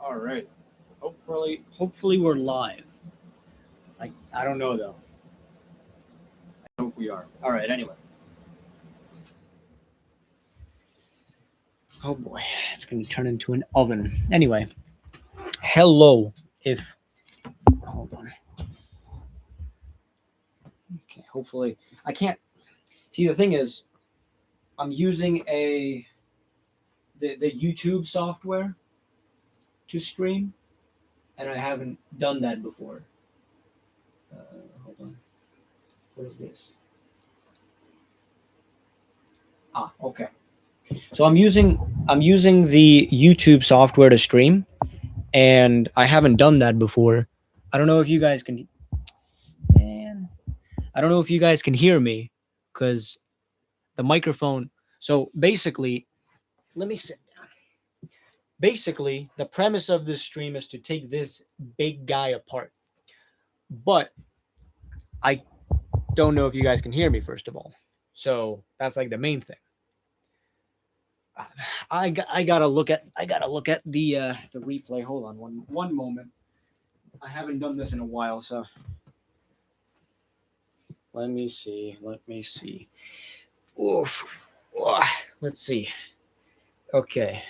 All right. Hopefully we're live. I don't know though. I hope we are. All right. Anyway. Oh boy, it's gonna turn into an oven. Anyway, hello. Hold on. Okay. Hopefully, I can't see. The thing is, I'm using the YouTube software to stream, and I haven't done that before. Hold on. What is this? Okay. So I'm using the YouTube software to stream, and I haven't done that before. I don't know if you guys can. Man, I don't know if you guys can hear me, because the microphone. So basically, let me sit down. Basically, the premise of this stream is to take this big guy apart, but I don't know if you guys can hear me, first of all. So that's like the main thing. I gotta look at the replay. Hold on one moment. I haven't done this in a while, so let me see. Oof. Let's see. Okay.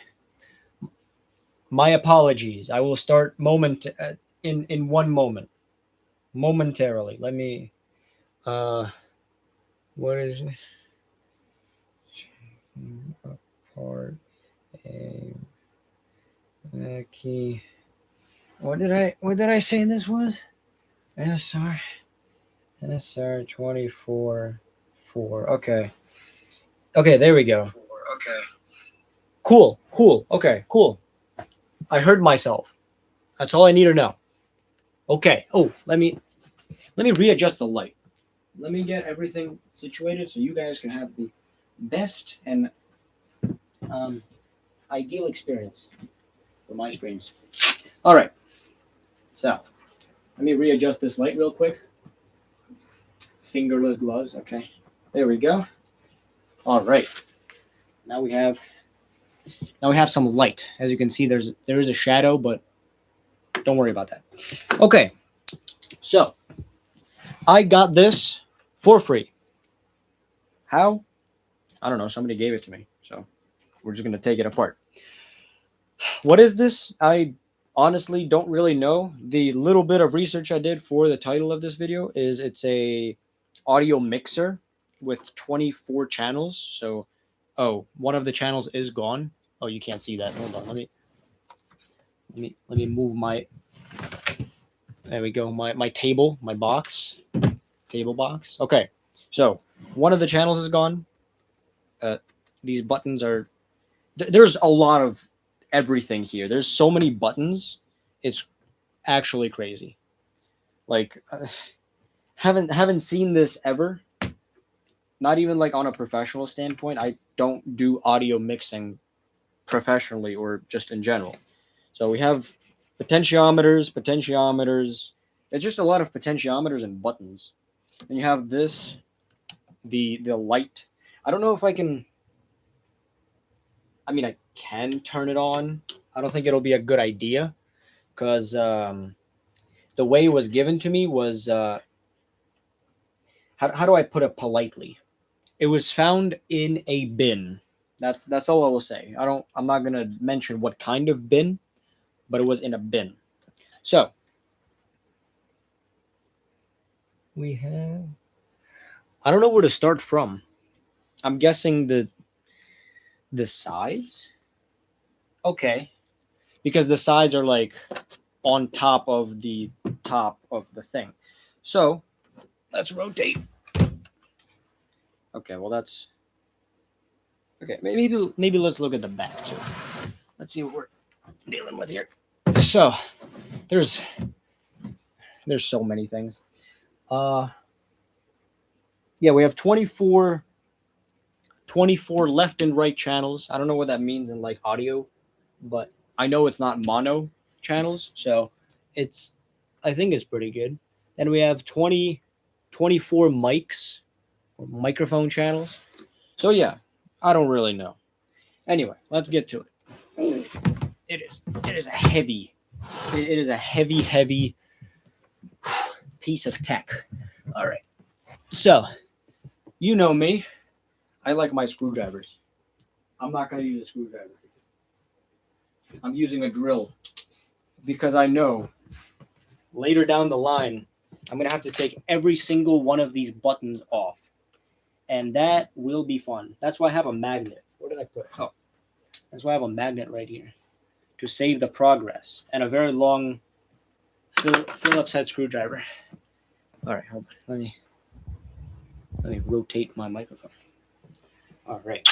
My apologies. I will start in 1 moment. Momentarily. Let me what is it? Apart a MACKIE. What did I say this was? SR24-4. Okay. Okay, there we go. Okay. Cool. Okay, cool. I heard myself. That's all I need to know. Okay. Oh, let me readjust the light. Let me get everything situated so you guys can have the best and ideal experience for my streams. All right. So let me readjust this light real quick. Fingerless gloves. Okay. There we go. All right. Now we have some light. As you can see, there is a shadow, but don't worry about that. Okay. So I got this for free. How? I don't know. Somebody gave it to me. So we're just going to take it apart. What is this? I honestly don't really know. The little bit of research I did for the title of this video is it's a audio mixer with 24 channels. So, one of the channels is gone. Oh, you can't see that. Hold on. Let me move my. There we go. My table, my box, table box. Okay. So one of the channels is gone. These buttons are. There's a lot of everything here. There's so many buttons. It's actually crazy. Like, haven't seen this ever. Not even like on a professional standpoint. I don't do audio mixing professionally or just in general. So we have potentiometers. It's just a lot of potentiometers and buttons. And you have this, the light. I don't know if I can. I mean, I can turn it on. I don't think it'll be a good idea, because the way it was given to me was how do I put it politely? It was found in a bin. That's all I will say. I'm not gonna mention what kind of bin, but it was in a bin. So we have. I don't know where to start from. I'm guessing the sides. Okay, because the sides are like on top of the thing. So let's rotate. Okay, well that's okay. Maybe let's look at the back too. Let's see what we're dealing with here. So there's so many things. Yeah, we have 24 left and right channels. I don't know what that means in like audio, but I know it's not mono channels, so I think it's pretty good. Then we have 24 mics or microphone channels. So yeah, I don't really know. Anyway, let's get to it. It is a heavy. It is a heavy piece of tech. All right. So, you know me. I like my screwdrivers. I'm not going to use a screwdriver. I'm using a drill because I know later down the line, I'm going to have to take every single one of these buttons off. And that will be fun. That's why I have a magnet. Where did I put it? Oh, that's why I have a magnet right here to save the progress and a very long Phillips head screwdriver. All right, hold on. Let me rotate my microphone. All right.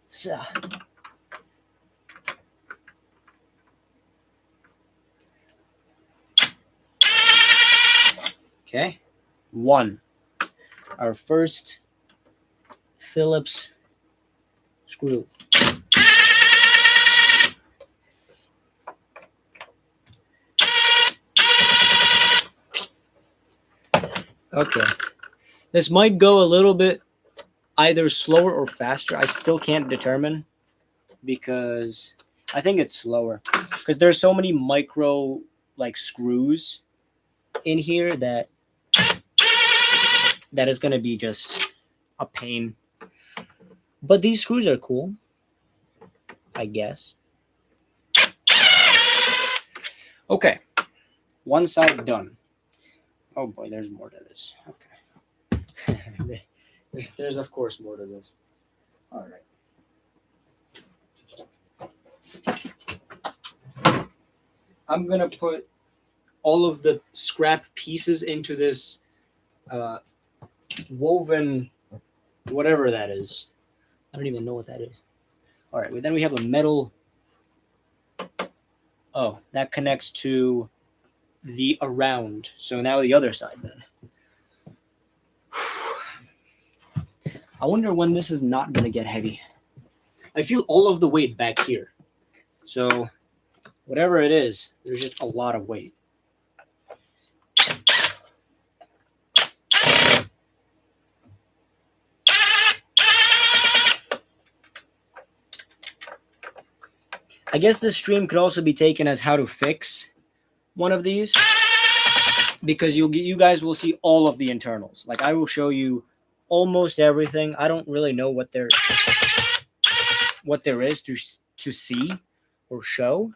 So. Okay. 1. Our first Phillips screw. Okay. This might go a little bit either slower or faster. I still can't determine because I think it's slower because there's so many micro like screws in here that is going to be just a pain. But these screws are cool, I guess. Okay. One side done. Oh boy, there's more to this. Okay. There's of course more to this. All right. I'm going to put all of the scrap pieces into this woven whatever that is. I don't even know what that is. All right, well, then we have a metal. Oh, that connects to the around. So now the other side then. I wonder when this is not going to get heavy. I feel all of the weight back here. So whatever it is, there's just a lot of weight. I guess this stream could also be taken as how to fix one of these because you guys will see all of the internals. Like I will show you almost everything. I don't really know what there is to see or show,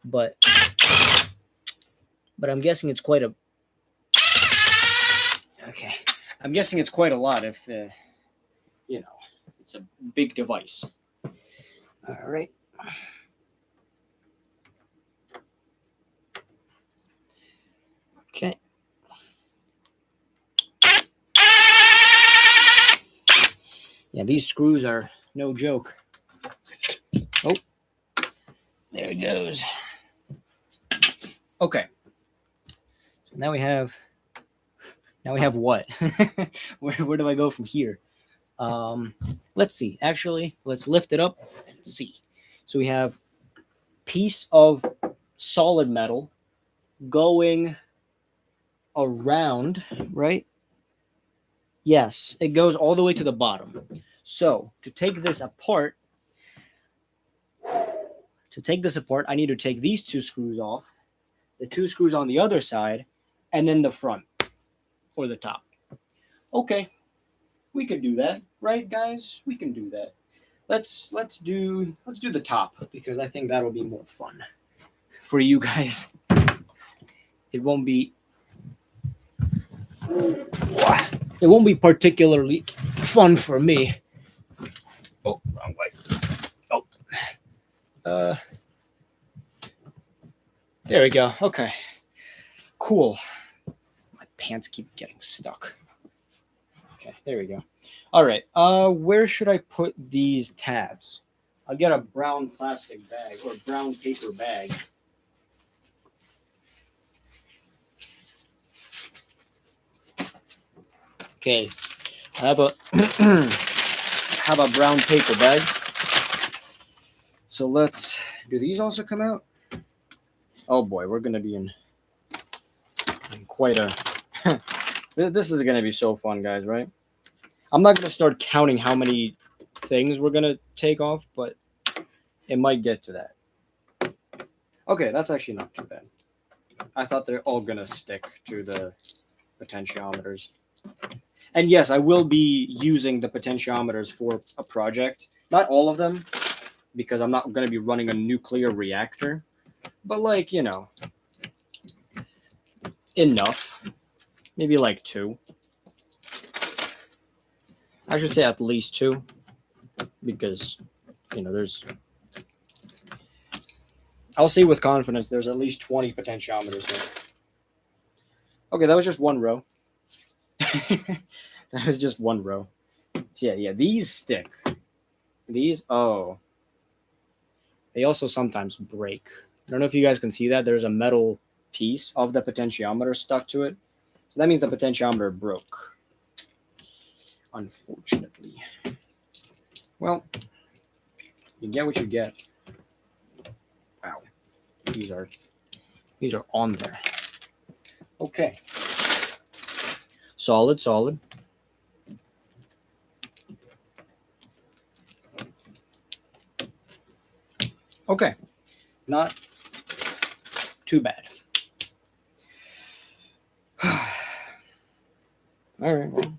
but I'm guessing it's quite a okay. I'm guessing it's quite a lot if you know it's a big device. All right. Okay. Yeah, these screws are no joke. Oh, there it goes. Okay. So now we have what? where do I go from here? Let's see. Actually, let's lift it up and see. So we have piece of solid metal going around, right? Yes, it goes all the way to the bottom. So to take this apart, I need to take these 2 screws off, the 2 screws on the other side, and then the front or the top. Okay, we could do that, right, guys? We can do that. Let's do the top because I think that'll be more fun for you guys. It won't be particularly fun for me. Oh, wrong way. Oh. There we go. Okay. Cool. My pants keep getting stuck. Okay, there we go. All right. Where should I put these tabs? I'll get a brown plastic bag or brown paper bag. Okay. I have a brown paper bag. So do these also come out? Oh boy, we're going to be in quite a this is going to be so fun, guys, right? I'm not going to start counting how many things we're going to take off, but It might get to that. Okay, that's actually not too bad. I thought they're all gonna stick to the potentiometers. And yes, I will be using the potentiometers for a project. Not all of them, because I'm not gonna be running a nuclear reactor. But like, you know, enough. Maybe like 2. I should say at least 2. Because, you know, I'll say with confidence there's at least 20 potentiometers here. Okay, that was just one row. That was just one row. So yeah, these stick. These, oh. They also sometimes break. I don't know if you guys can see that. There's a metal piece of the potentiometer stuck to it. So that means the potentiometer broke. Unfortunately. Well, you get what you get. Wow. These are on there. Okay. Solid, solid. Okay. Not too bad. All right. Well.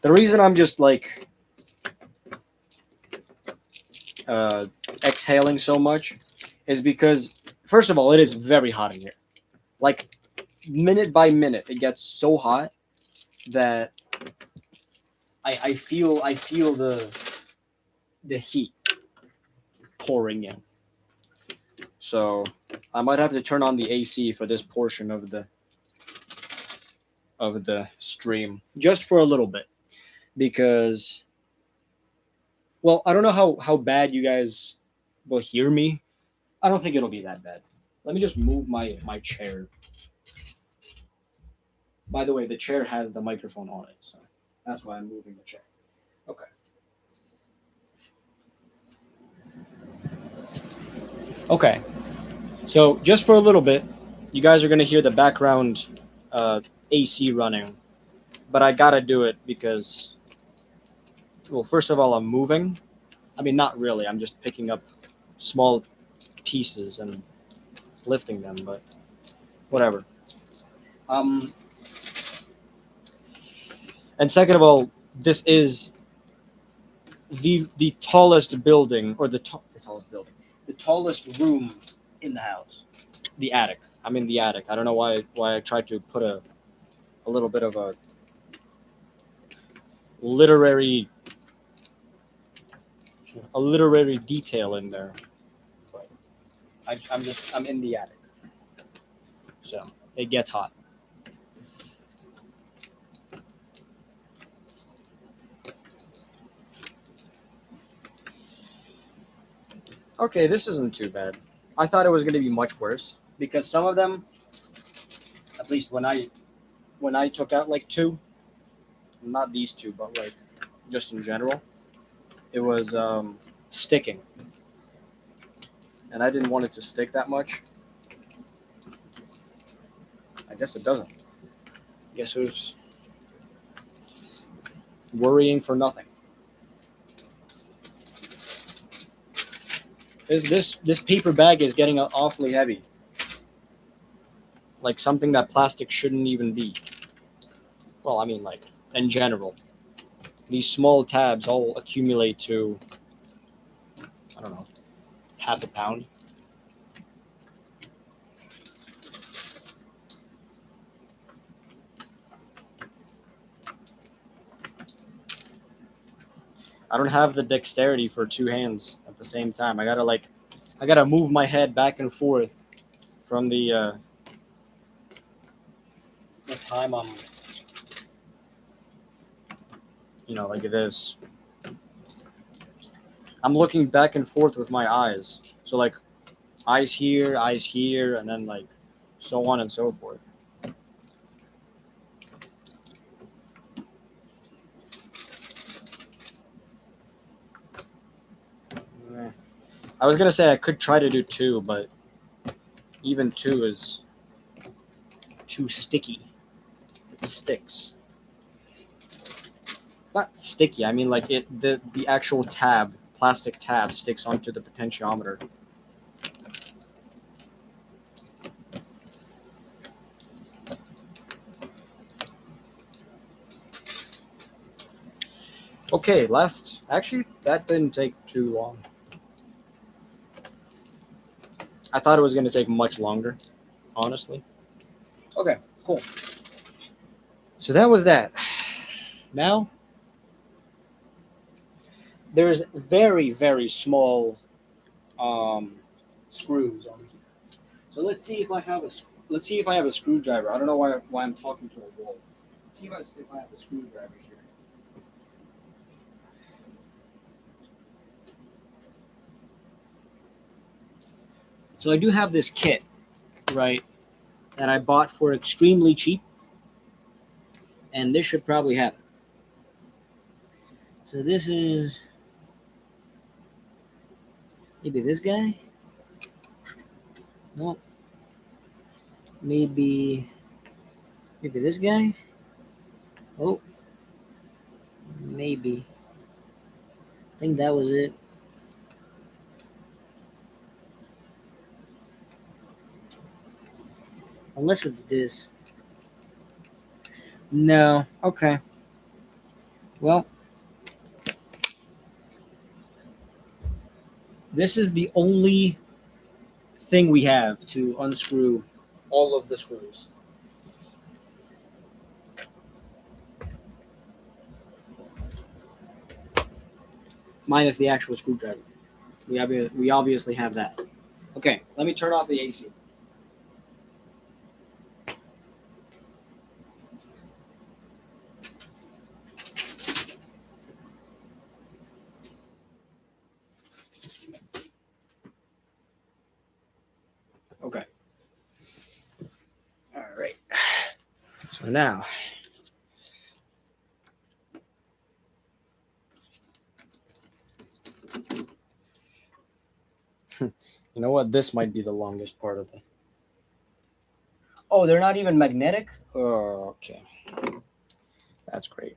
The reason I'm just like exhaling so much is because, first of all, it is very hot in here. Like, minute by minute, it gets so hot that I feel the heat pouring in. So I might have to turn on the AC for this portion of the stream just for a little bit, because, well, I don't know how bad you guys will hear me. I don't think it'll be that bad. Let me just move my chair. By the way, the chair has the microphone on it, so that's why I'm moving the chair. Okay. Okay. So just for a little bit, you guys are going to hear the background AC running, but I got to do it because, well, first of all, I'm moving. I mean, not really. I'm just picking up small pieces and lifting them, but whatever. And second of all, this is the tallest building, or the tallest building, the tallest room in the house. The attic. I'm in the attic. I don't know why I tried to put a little bit of a literary detail in there. But I'm in the attic, so it gets hot. Okay, this isn't too bad. I thought it was going to be much worse because some of them, at least when I took out like 2, not these 2, but like just in general, it was sticking, and I didn't want it to stick that much. I guess it doesn't. I guess it was worrying for nothing. This paper bag is getting awfully heavy. Like something that plastic shouldn't even be. Well, I mean, like, in general. These small tabs all accumulate to, I don't know, half a pound. I don't have the dexterity for 2 hands at the same time. I gotta move my head back and forth from the time I'm, like this. I'm looking back and forth with my eyes. So like eyes here, and then like so on and so forth. I was gonna say I could try to do 2, but even 2 is too sticky. It sticks. It's not sticky. I mean, like the actual tab, plastic tab, sticks onto the potentiometer. Okay, actually, that didn't take too long. I thought it was going to take much longer, honestly. Okay, cool. So that was that. Now, there's very, very small screws on here. So let's see if I have a screwdriver. I don't know why I'm talking to a wall. Let's see if I have a screwdriver here. So I do have this kit, right, that I bought for extremely cheap, and this should probably have it. So this is maybe this guy. No. Maybe this guy. Oh, maybe. I think that was it. Unless it's this. No. Okay. Well, this is the only thing we have to unscrew all of the screws. Minus the actual screwdriver. We obviously have that. Okay, let me turn off the AC. Okay. All right. So now, you know what? This might be the longest part of the. Oh, they're not even magnetic? Oh, okay. That's great.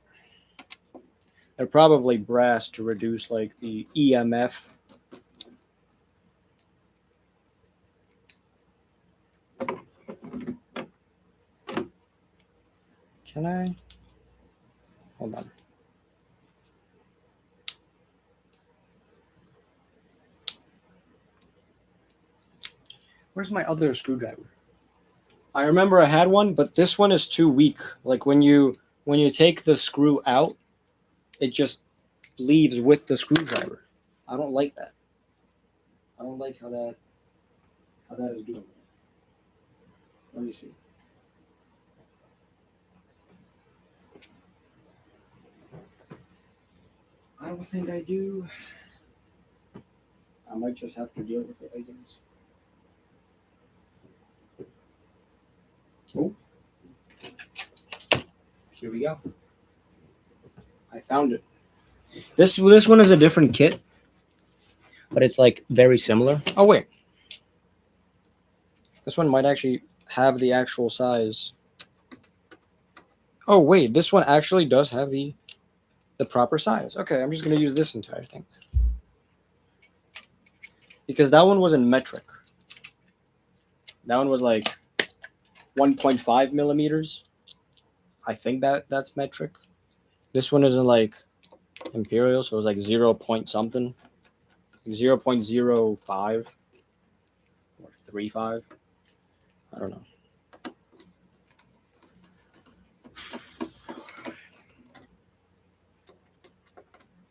They're probably brass to reduce like the EMF. Can I? Hold on. Where's my other screwdriver? I remember I had one, but this one is too weak. Like when you take the screw out, it just leaves with the screwdriver. I don't like that. I don't like how that is doing. Let me see. I don't think I do. I might just have to deal with it, I guess. Oh. Here we go. I found it. This one is a different kit, but it's like very similar. Oh wait. This one might actually have the actual size. Oh wait, this one actually does have the proper size. Okay, I'm just going to use this entire thing. Because that one was in metric. That one was like 1.5 millimeters. I think that's metric. This one isn't like imperial, so it was like 0 point something. 0.05 or 35. I don't know.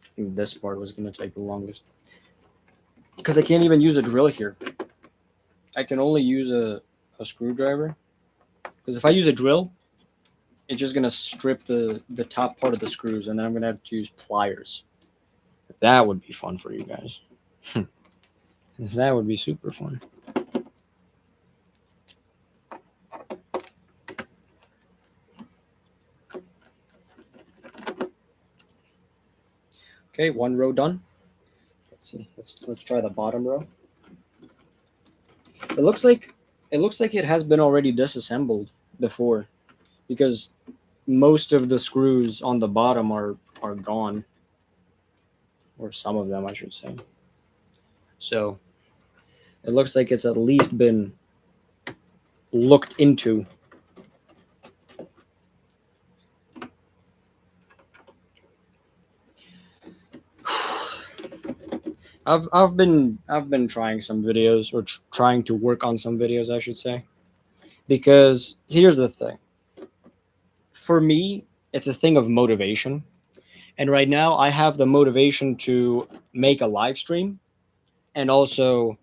I think this part was going to take the longest. Because I can't even use a drill here. I can only use a screwdriver. Because if I use a drill, it's just going to strip the top part of the screws, and then I'm going to have to use pliers. That would be fun for you guys. That would be super fun. Okay, one row done. Let's see. Let's try the bottom row. It looks like it has been already disassembled before, because most of the screws on the bottom are are gone, or some of them, I should say. So it looks like it's at least been looked into. I've been trying some videos, or trying to work on some videos, I should say, because here's the thing. For me, it's a thing of motivation, and right now I have the motivation to make a live stream, and also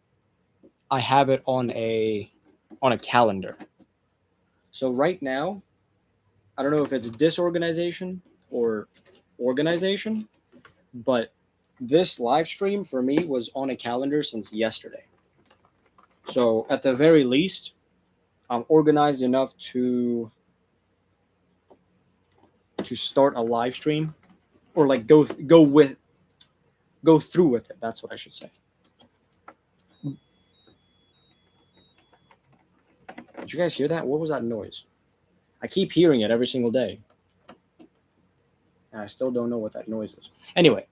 I have it on a calendar. So right now, I don't know if it's disorganization or organization, but this live stream for me was on a calendar since yesterday. So at the very least, I'm organized enough to start a live stream, or like go through with it. That's what I should say. Did you guys hear that? What was that noise? I keep hearing it every single day, and I still don't know what that noise is. Anyway,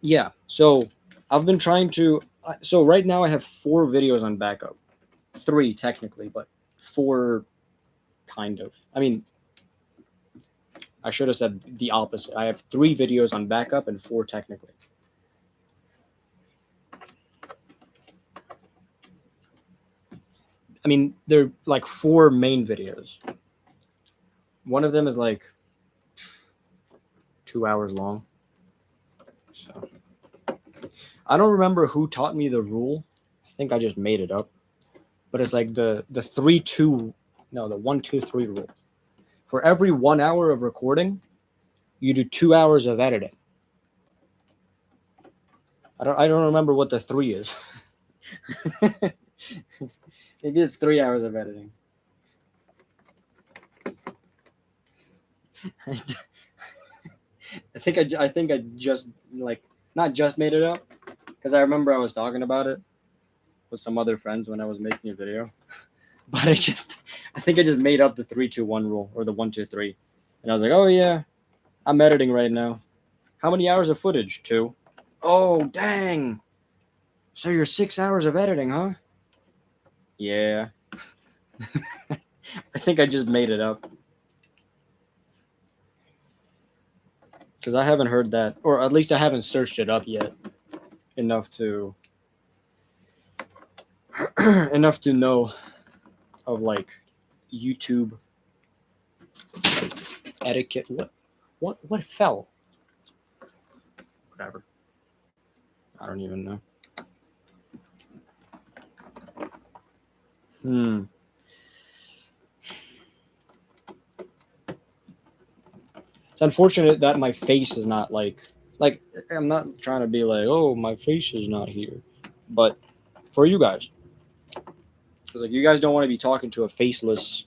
yeah. So I've been trying to. So right now I have 4 videos on backup, 3 technically, but 4 kind of. I mean, I should have said the opposite. I have 3 videos on backup and 4 technically. I mean, they're like 4 main videos. One of them is like 2 hours long. So I don't remember who taught me the rule. I think I just made it up. But it's like the 1 2 3 rule. For every 1 hour of recording, you do 2 hours of editing. I don't remember what the 3 is. It gets 3 hours of editing. I think I just not just made it up, because I remember I was talking about it with some other friends when I was making a video. But I think I just made up the 3 2 1 rule, or the 1 2 3, and I was like, oh yeah, I'm editing right now. How many hours of footage? 2. Oh dang! So you're 6 hours of editing, huh? Yeah. I think I just made it up, because I haven't heard that, or at least I haven't searched it up yet enough to know of like YouTube etiquette. What fell? Whatever. I don't even know. It's unfortunate that my face is not like I'm not trying to be like, oh, my face is not here, but for you guys, because like you guys don't want to be talking to a faceless,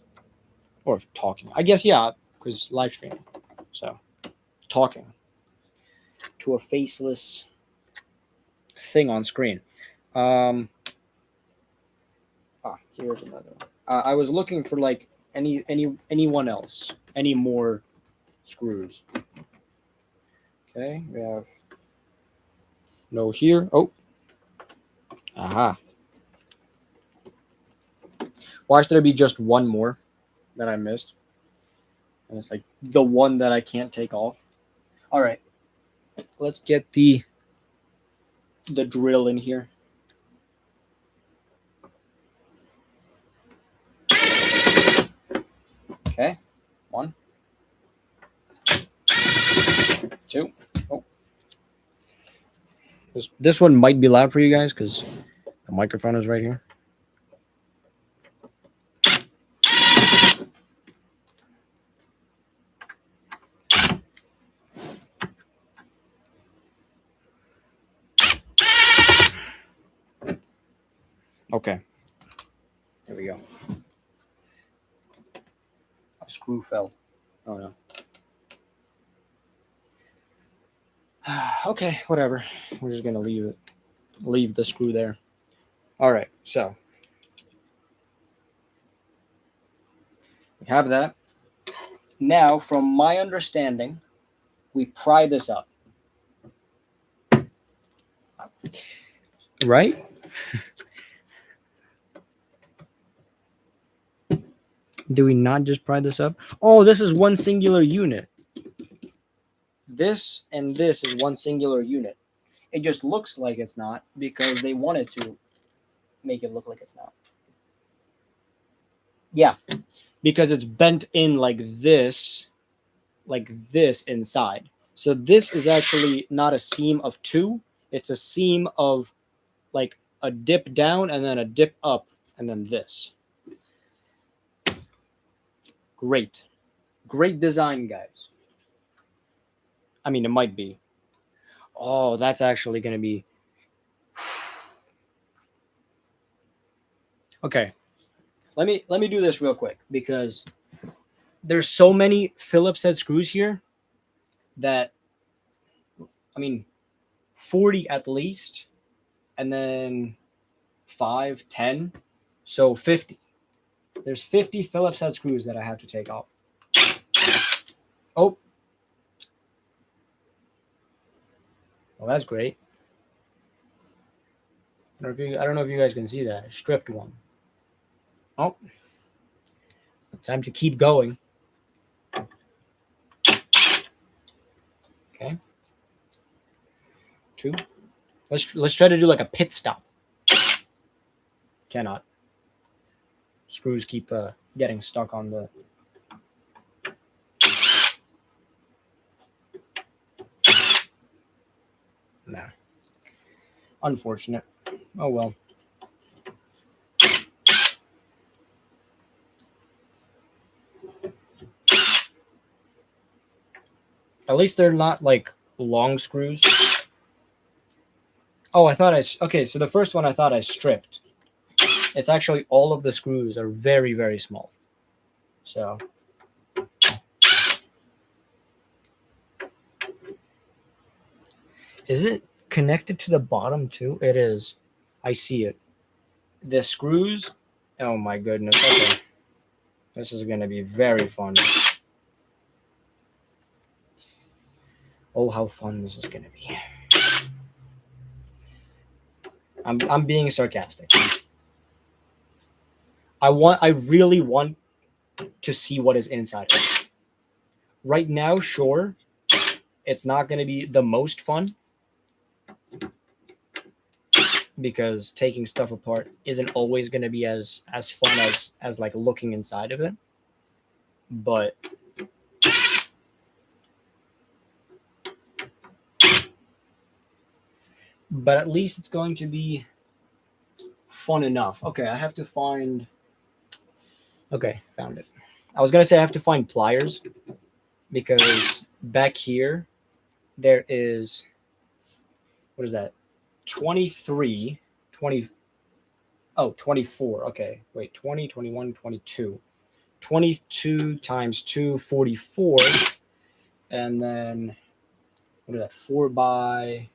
or talking. I guess yeah, because live streaming, so talking to a faceless thing on screen. Here's another one. I was looking for like anyone else, any more screws. Okay, we have no here. Oh, aha. Why should there be just one more that I missed? And it's like the one that I can't take off. All right, let's get the drill in here. Okay, 1, 2. Oh, this one might be loud for you guys because the microphone is right here. Okay, there we go. A screw fell. Oh no. Okay, whatever. We're just gonna leave the screw there. All right, so we have that. Now, from my understanding, we pry this up. Right? Do we not just pry this up? Oh, this is one singular unit. This and this is one singular unit. It just looks like it's not because they wanted to make it look like it's not. Yeah, because it's bent in like this inside. So this is actually not a seam of two. It's a seam of like a dip down and then a dip up and then this. Great. Great design, guys. I mean, it might be. Oh, that's actually going to be... Okay. Let me do this real quick because there's so many Phillips head screws here that, I mean, 40 at least, and then 5, 10, so 50. There's 50 Phillips head screws that I have to take off. Oh. Well, that's great. I don't know if you guys can see that. I stripped one. Oh. Time to keep going. Okay. 2. Let's try to do like a pit stop. Cannot. Screws keep getting stuck on the... Nah. Unfortunate. Oh well. At least they're not like long screws. Oh, I thought okay, so the first one I thought I stripped. It's actually all of the screws are very, very small. So is it connected to the bottom too? It is. I see it. The screws. Oh my goodness. Okay. This is going to be very fun. Oh, how fun this is going to be. I'm being sarcastic. I really want to see what is inside it. Right now, sure, it's not going to be the most fun because taking stuff apart isn't always going to be as fun as like looking inside of it. But at least it's going to be fun enough. Okay, I have to find... Okay, found it. I was going to say I have to find pliers because back here there is... What is that? 23, 20... Oh, 24. Okay, wait, 20, 21, 22. 22 times 2, 44. And then, what is that? 4 by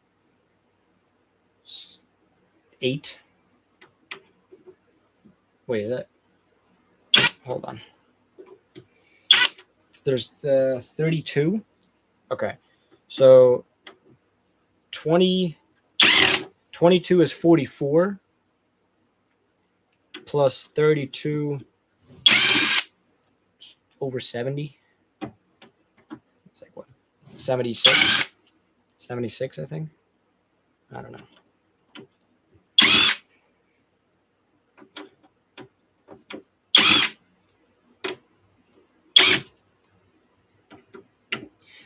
8. Wait, is that? Hold on. There's the 32. Okay. So 22 is 44 plus 32 over 70. It's like what? 76? 76, I think. I don't know.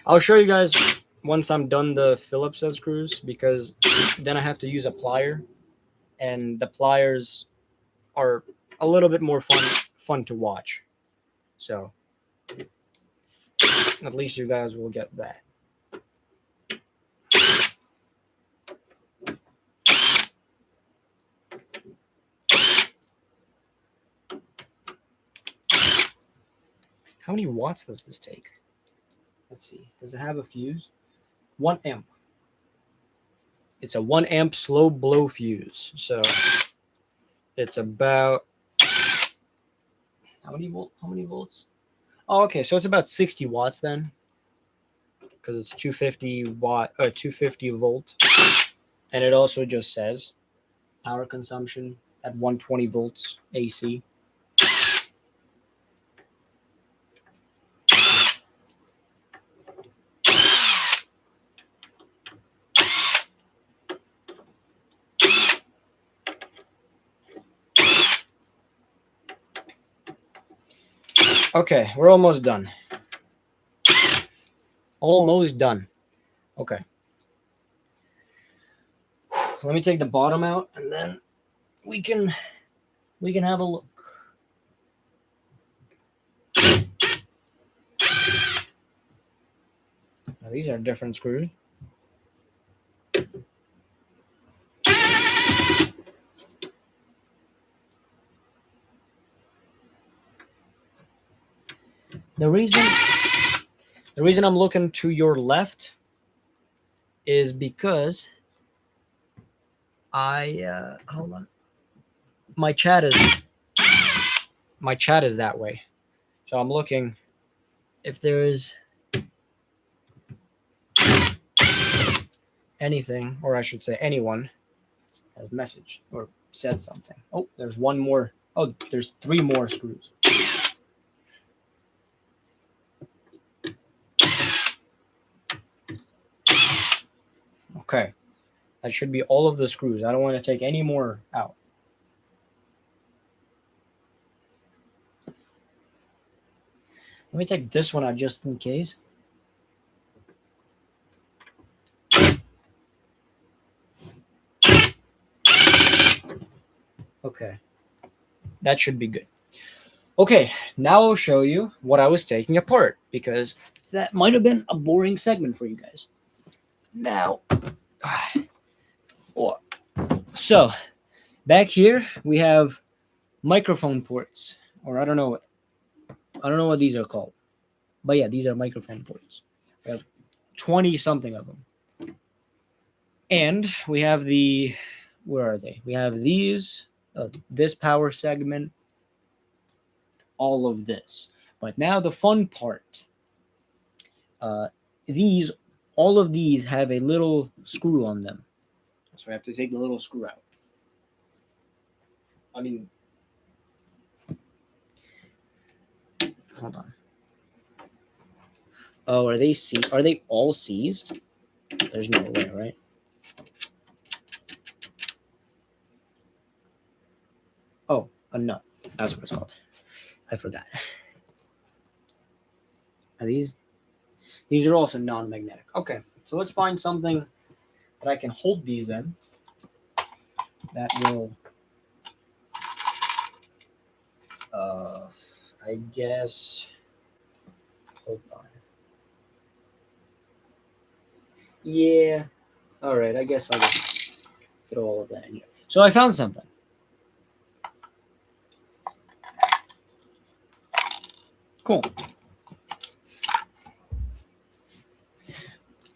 I'll show you guys once I'm done the Phillips head screws because then I have to use a plier, and the pliers are a little bit more fun to watch. So at least you guys will get that. How many watts does this take? Let's see. Does it have a fuse? 1 amp. It's a 1 amp slow blow fuse. So it's about how many volts? Oh, okay. So it's about 60 watts then. because it's 250 volt, and it also just says power consumption at 120 volts AC. Okay, we're almost done. Almost done. Okay. Let me take the bottom out, and then we can have a look. Now, these are different screws. The reason I'm looking to your left is because hold on. My chat is that way. So I'm looking if there is anything, or I should say anyone has messaged or said something. Oh, there's one more. Oh, there's 3 more screws. Okay. That should be all of the screws. I don't want to take any more out. Let me take this one out just in case. Okay. That should be good. Okay, now I'll show you what I was taking apart, because that might have been a boring segment for you guys. Now, so back here we have microphone ports, or I don't know what these are called, but yeah, these are microphone ports. We have 20 something of them, and we have where are they? We have these, this power segment, all of this. But now the fun part. All of these have a little screw on them. So we have to take the little screw out. I mean, hold on. Oh, are they all seized? There's no way, right? Oh, a nut. That's what it's called. I forgot. Are these are also non-magnetic. Okay, so let's find something that I can hold these in that will I guess, hold on. Yeah, all right, I guess I'll just throw all of that in here. So I found something. Cool.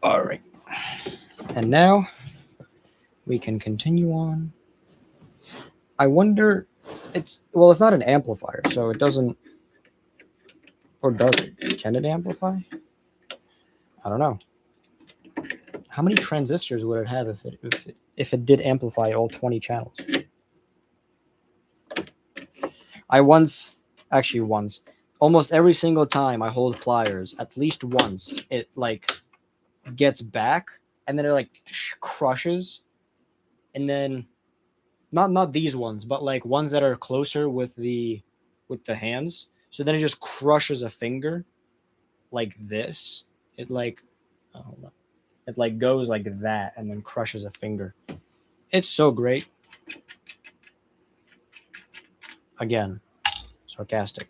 All right. And now we can continue on. I wonder, it's not an amplifier, so it doesn't, or does it? Can it amplify? I don't know. How many transistors would it have if it did amplify all 20 channels? Almost every single time I hold pliers, at least once, it like gets back and then it like crushes, and then not these ones, but like ones that are closer with the hands. So then it just crushes a finger like this. It like, oh, hold on. It like goes like that and then crushes a finger. It's so great. Again, sarcastic.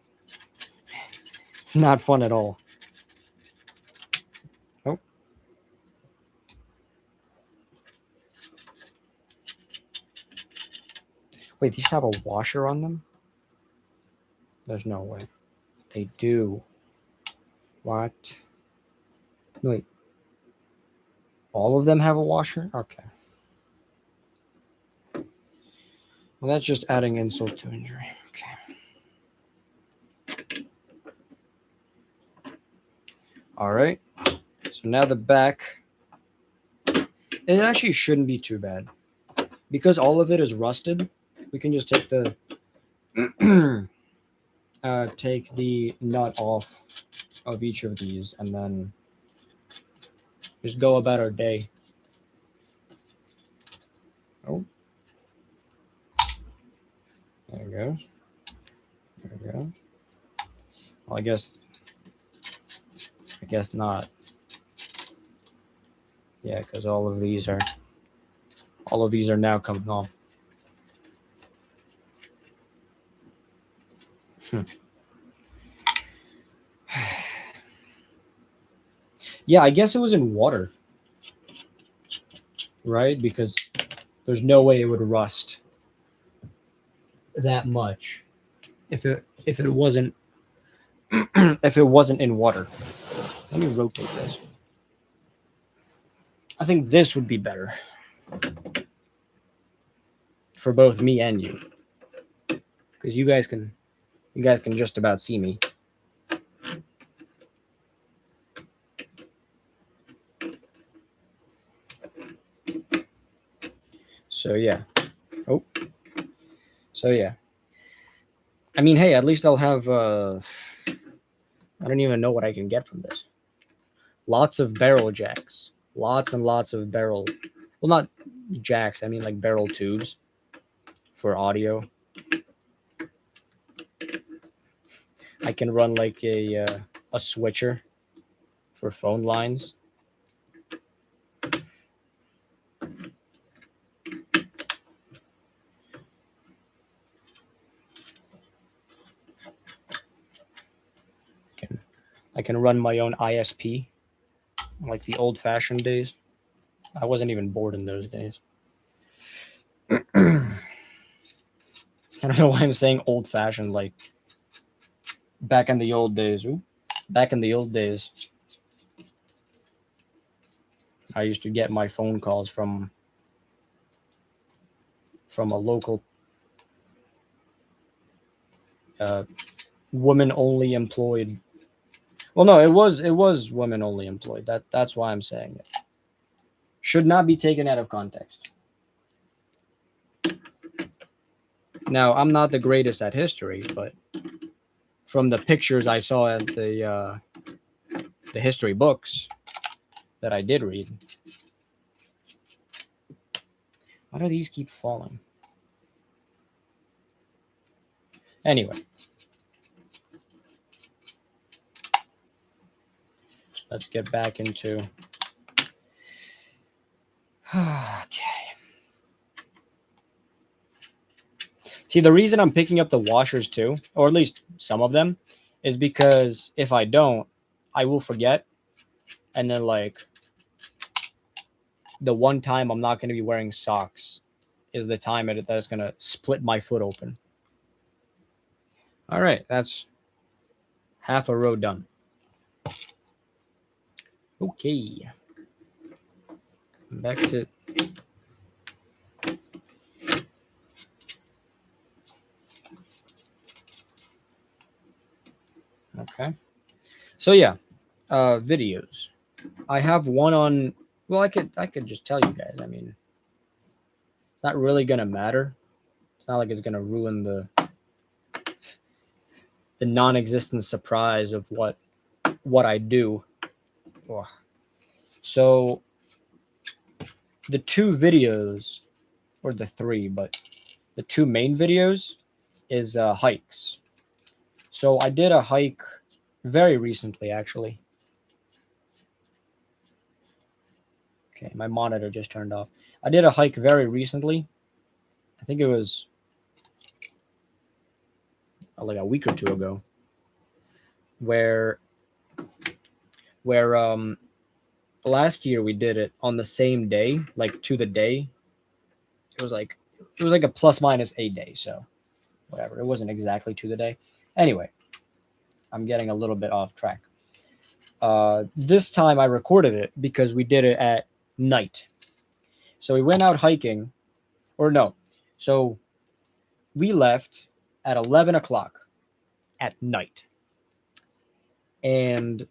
It's not fun at all. Oh. Wait, these have a washer on them? There's no way. They do. What? Wait. All of them have a washer? Okay. Well, that's just adding insult to injury. Okay. All right. So now the back, it actually shouldn't be too bad. Because all of it is rusted, we can just take the take the nut off of each of these and then just go about our day. Oh, there it goes. There we go. Well, I guess not. Yeah, because all of these are now coming off. Yeah, I guess it was in water, right? Because there's no way it would rust that much if it wasn't if it wasn't in water. Let me rotate this. I think this would be better for both me and you, because you guys can just about see me. So yeah. Oh. So yeah. I mean, hey, at least I'll have I don't even know what I can get from this. Lots of barrel jacks. Lots and lots of barrel. Well, not jacks. I mean like barrel tubes for audio. I can run like a switcher for phone lines. I can run my own ISP like the old-fashioned days. I wasn't even bored in those days. I don't know why I'm saying old-fashioned, like back in the old days. Ooh, back in the old days, I used to get my phone calls from a local women-only employed. Well, no, it was women-only employed. That's why I'm saying it. Should not be taken out of context. Now, I'm not the greatest at history, but from the pictures I saw at the history books that I did read. Why do these keep falling? Anyway. Let's get back into... Okay. See, the reason I'm picking up the washers too, or at least some of them, is because if I don't, I will forget. And then, like, the one time I'm not going to be wearing socks is the time that's going to split my foot open. All right, that's half a row done. Okay. Back to... Okay. So yeah, videos. I have one on... Well, I could just tell you guys. I mean, it's not really going to matter. It's not like it's going to ruin the non-existent surprise of what I do. Oh. So the two videos, or the three, but the two main videos is hikes. So I did a hike very recently, actually. Okay, my monitor just turned off. I did a hike very recently. I think it was like a week or two ago, where last year we did it on the same day, like to the day. It was like a plus minus a day, so whatever. It wasn't exactly to the day. Anyway, I'm getting a little bit off track. This time I recorded it because we did it at night. So we went out hiking, or no. So we left at 11 o'clock at night. And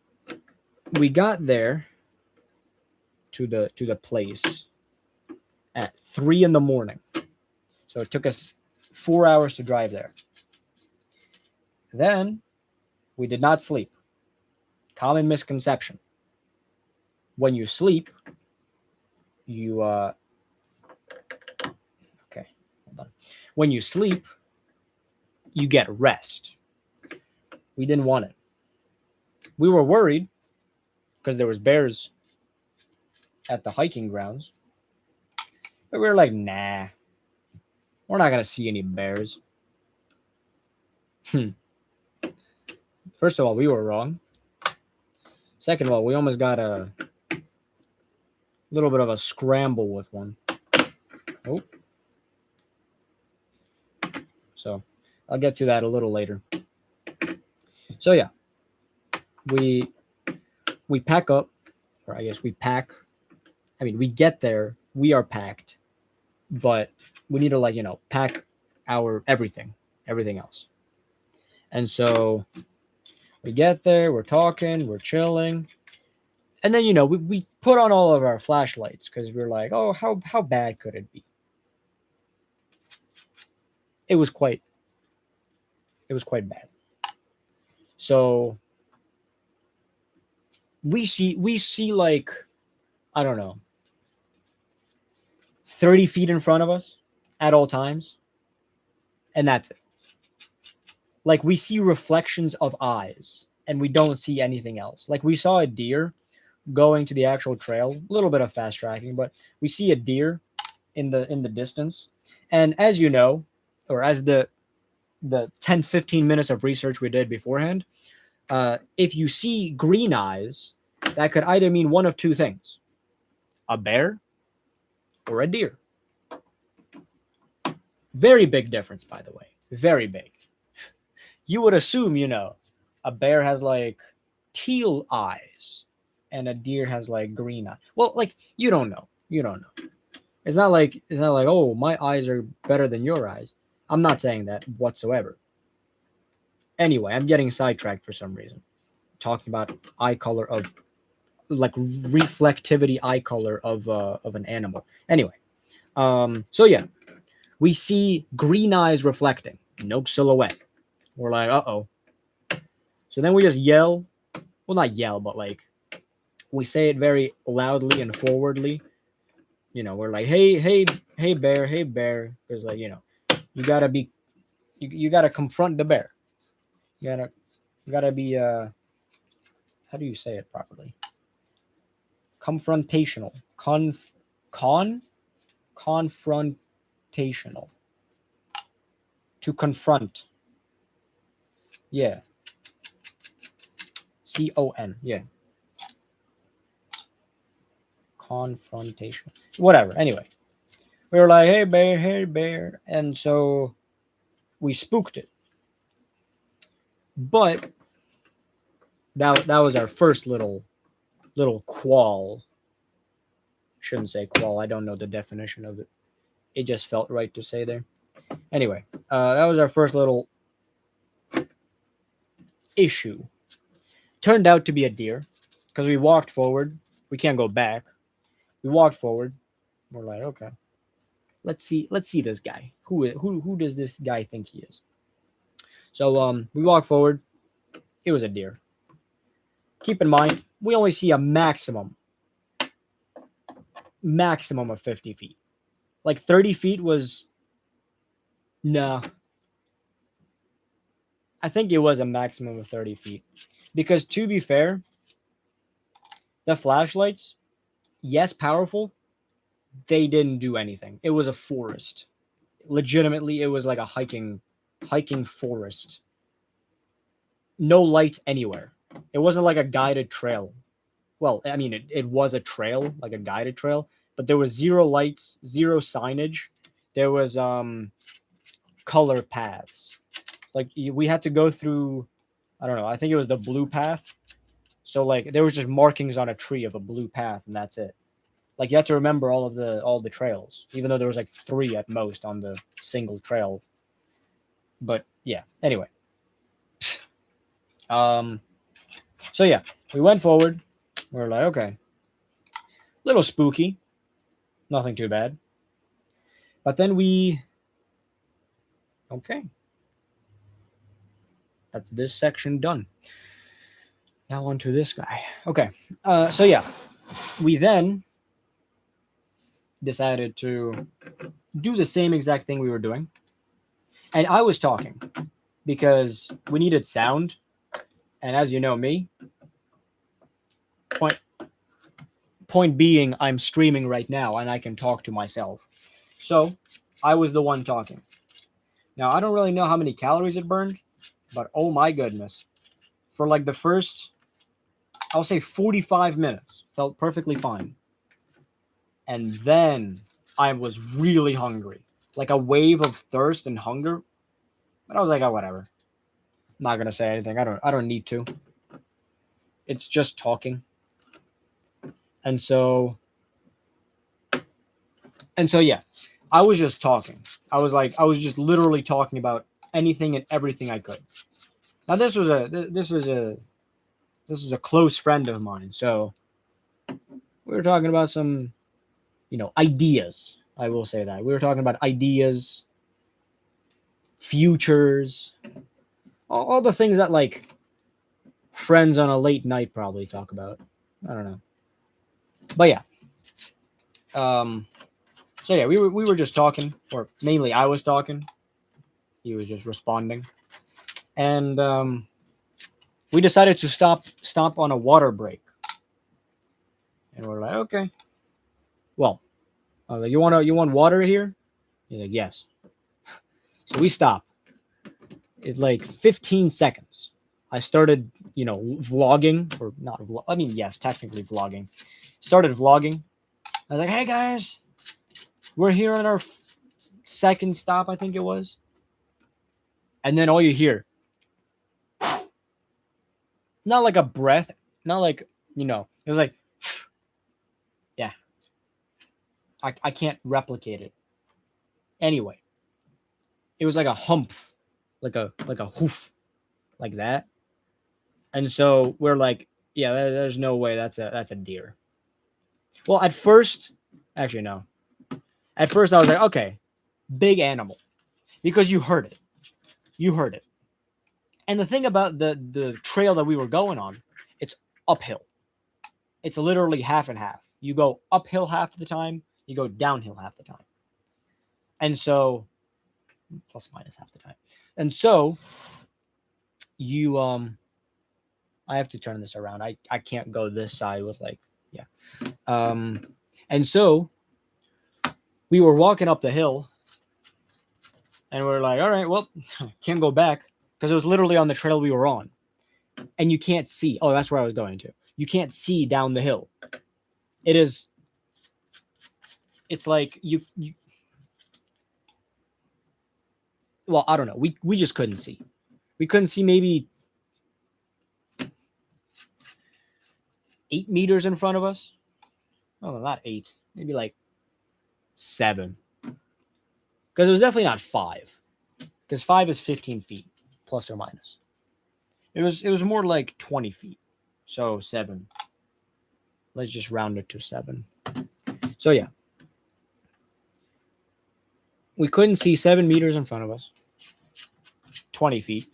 we got there to the place at 3 in the morning. So it took us 4 hours to drive there. Then we did not sleep. Common misconception. When you sleep, you okay, hold on. When you sleep, you get rest. We didn't want it. We were worried because there was bears at the hiking grounds. But we were like, nah, we're not going to see any bears. First of all, we were wrong. Second of all, we almost got a little bit of a scramble with one. Oh. So I'll get to that a little later. So yeah, we pack up, or I guess we pack. I mean, we get there, we are packed, but we need to, like, pack our everything else. And so we get there, we're talking, we're chilling. And then, we put on all of our flashlights because we're like, oh, how bad could it be? It was quite bad. So we see like, I don't know, 30 feet in front of us at all times. And that's it. Like, we see reflections of eyes and we don't see anything else. Like, we saw a deer going to the actual trail, a little bit of fast tracking, but we see a deer in the distance. And as you know, or as the 10-15 minutes of research we did beforehand, if you see green eyes, that could either mean one of two things: a bear or a deer. Very big difference, by the way. Very big. You would assume, a bear has like teal eyes and a deer has like green eyes. Well, like, you don't know. It's not like, oh, my eyes are better than your eyes. I'm not saying that whatsoever. Anyway, I'm getting sidetracked for some reason. Talking about eye color of, like, reflectivity eye color of an animal. Anyway, so yeah, we see green eyes reflecting, no silhouette. We're like, uh-oh. So then we just yell. Well, not yell, but like, we say it very loudly and forwardly. We're like, hey bear. Because, like, you gotta confront the bear. You gotta be, how do you say it properly? Confrontational. Confrontational. To confront. Yeah. CON. Yeah. Confrontation. Whatever. Anyway, we were like, hey bear. And so we spooked it. But that was our first little qual. Shouldn't say qual. I don't know the definition of it. It just felt right to say there. Anyway, that was our first little issue. Turned out to be a deer because we walked forward. We can't go back. We walked forward. We're like, okay, let's see this guy. Who does this guy think he is? So we walked forward. It was a deer. Keep in mind, we only see a maximum of 50 feet. Like 30 feet was, nah. I think it was a maximum of 30 feet. Because, to be fair, the flashlights, yes, powerful, they didn't do anything. It was a forest. Legitimately, it was like a hiking forest. No lights anywhere. It wasn't like a guided trail. Well, I mean, it was a trail, like a guided trail, but there was zero lights, zero signage. There was color paths. Like, we had to go through, I don't know, I think it was the blue path. So, like, there was just markings on a tree of a blue path, and that's it. Like, you have to remember all the trails, even though there was like 3 at most on the single trail. But yeah, anyway. So yeah, we went forward. We were like, okay, Little spooky. Nothing too bad. But then okay. That's this section done. Now on to this guy. Okay. So yeah, we then decided to do the same exact thing we were doing. And I was talking because we needed sound. And as you know me, point being, I'm streaming right now and I can talk to myself. So I was the one talking. Now, I don't really know how many calories it burned, but oh my goodness. For like the first, I'll say 45 minutes, felt perfectly fine. And then I was really hungry. Like a wave of thirst and hunger. But I was like, oh, whatever. I'm not gonna say anything. I don't need to. It's just talking. And so yeah, I was just talking. I was just literally talking about anything and everything I could. Now this is a close friend of mine, so we were talking about some, ideas. I will say that we were talking about ideas, futures, all the things that like friends on a late night probably talk about. I don't know, but yeah. So yeah, we were just talking, or mainly I was talking. He was just responding, and we decided to stop on a water break. And we're like, okay. Well, I was like, you want water here? He's like, yes. So we stop. It's like 15 seconds. I started, vlogging, or not vlog. I mean, yes, technically vlogging. Started vlogging. I was like, hey guys, we're here on our second stop, I think it was. And then all you hear, not like a breath, not like, it was like, yeah. I can't replicate it. Anyway, it was like a humph, like a hoof, like that. And so we're like, yeah, there's no way that's a deer. Well, at first, actually no. At first I was like, okay, big animal, because you heard it. You heard it. And the thing about the trail that we were going on, it's uphill. It's literally half and half. You go uphill half the time, you go downhill half the time. And so plus minus half the time. And so you I have to turn this around. I can't go this side with like, yeah. And so we were walking up the hill and we're like, all right, well, can't go back because it was literally on the trail we were on. And you can't see. Oh, that's where I was going to. You can't see down the hill. It's like you well, I don't know. We just couldn't see. We couldn't see maybe 8 meters in front of us. Oh, not 8. Maybe like 7. Because it was definitely not 5. Because 5 is 15 feet, plus or minus. It was more like 20 feet. So 7. Let's just round it to 7. So yeah. We couldn't see 7 meters in front of us. 20 feet.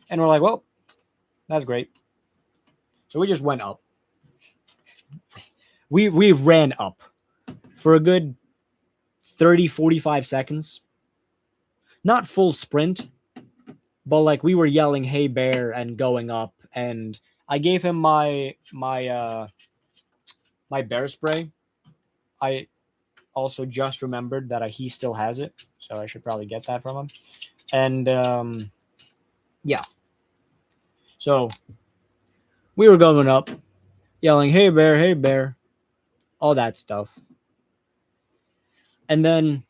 And we're like, well, that's great. So we just went up. We ran up for a good 30, 45 seconds. Not full sprint, but like we were yelling, hey bear, and going up. And I gave him my bear spray. I also just remembered that he still has it, so I should probably get that from him. And yeah. So we were going up, yelling, hey bear, all that stuff. And then,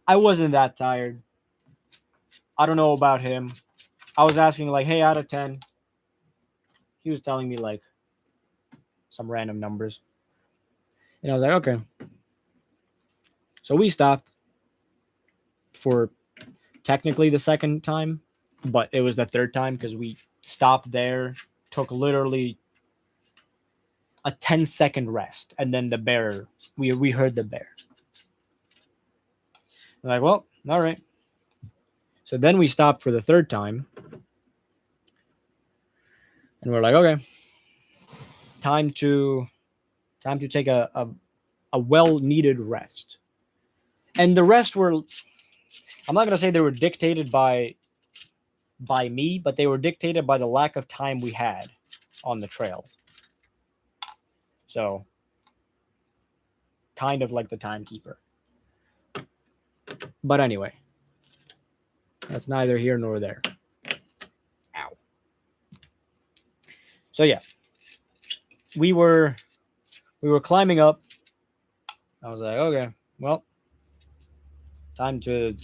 I wasn't that tired. I don't know about him. I was asking like, hey, out of 10. He was telling me like some random numbers. And I was like, okay. So we stopped for technically the second time, but it was the third time because we stopped there, took literally a 10-second rest, and then the bear, we heard the bear. I'm like, well, all right. So then we stopped for the third time, and we're like, okay, time to take a well-needed rest. And the rest were, I'm not gonna say they were dictated by me, but they were dictated by the lack of time we had on the trail. So kind of like the timekeeper. But anyway, that's neither here nor there. Ow. So yeah, we were climbing up. I was like, okay, well, time to